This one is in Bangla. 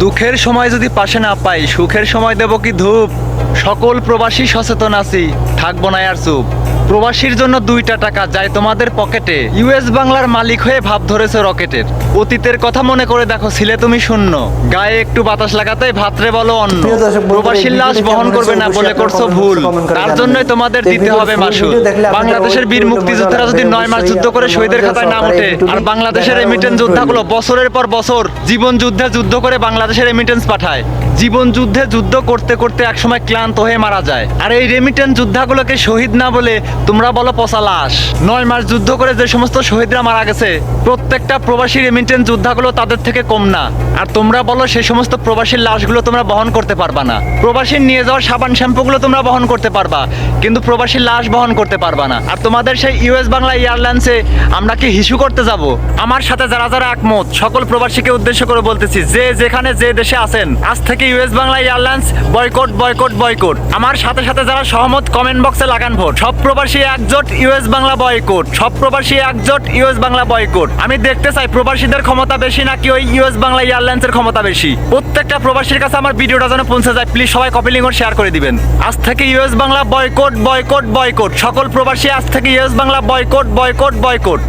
দুঃখের সময় যদি পাশে না পাই, সুখের সময় দেব কি ধূপ। সকল প্রবাসী সচেতন আছি, থাকবো না আর চুপ। প্রবাসীর জন্য 2টা টাকা যায় তোমাদের পকেটে। ইউএস বাংলার মালিক হয়ে ভাব ধরেছে রকেটের। অতীতের কথা মনে করে দেখো, ছিলে তুমি শূন্য। গায়ে একটু বাতাস লাগাতে ভাত্রে বলো অন্য। প্রবাসীর লাশ বহন করবে না বলে করছো ভুল, তার জন্যই তোমাদের দিতে হবে মাসুল। বাংলাদেশের বীর মুক্তিযোদ্ধারা যদি 9 মাস যুদ্ধ করে শহীদের খাতায় নাম ওঠে, আর বাংলাদেশের রেমিটেন্স যোদ্ধাগুলো বছরের পর বছর জীবন যুদ্ধে যুদ্ধ করে বাংলাদেশের রেমিটেন্স পাঠায়, জীবন যুদ্ধে যুদ্ধ করতে করতে একসময় ক্লান্ত হয়ে মারা যায়। আর এই রেমিটেন্স যোদ্ধাগুলোকে শহীদ না বলে তোমরা বলো পচা লাশ। 9 মাস যুদ্ধ করে যে সমস্ত শহীদরা মারা গেছে, প্রত্যেকটা প্রবাসী রেমিটেন্স যোদ্ধাগুলো তাদের থেকে কম না। আর তোমরা বলো সেই সমস্ত প্রবাসীর লাশগুলো তোমরা বহন করতে পারবা না। প্রবাসীর নিয়ে যাওয়ার সাবান শ্যাম্পুগুলো তোমরা বহন করতে পারবা, কিন্তু প্রবাসীর লাশ বহন করতে পারবা না। আর তোমাদের সেই ইউএস বাংলা এয়ারলাইন্সে আমরা কি হিসু করতে যাব? আমার সাথে যারা যারা একমত, সকল প্রবাসীকে উদ্দেশ্য করে বলতেছি, যে যেখানে যে দেশে আছেন, আজ থেকে US Bangla airlines boycott boycott boycott. আমার সাথে সাথে যারা সহমত, কমেন্ট বক্সে লাগান ভোট। সব প্রবাসী একজোট, ইউএস বাংলা বয়কট। সব প্রবাসী একজোট, ইউএস বাংলা বয়কট। আমি দেখতে চাই প্রবাসীদের ক্ষমতা বেশি নাকি ওই ইউএস বাংলা এয়ারলাইন্সের ক্ষমতা বেশি। প্রত্যেকটা প্রবাসীর কাছে আমার ভিডিওটা যেন পৌঁছে যায়, প্লিজ সবাই কপি লিংক শেয়ার করে দিবেন। আজ থেকে US Bangla boycott boycott boycott. সকল প্রবাসী আজ থেকে US Bangla boycott boycott boycott.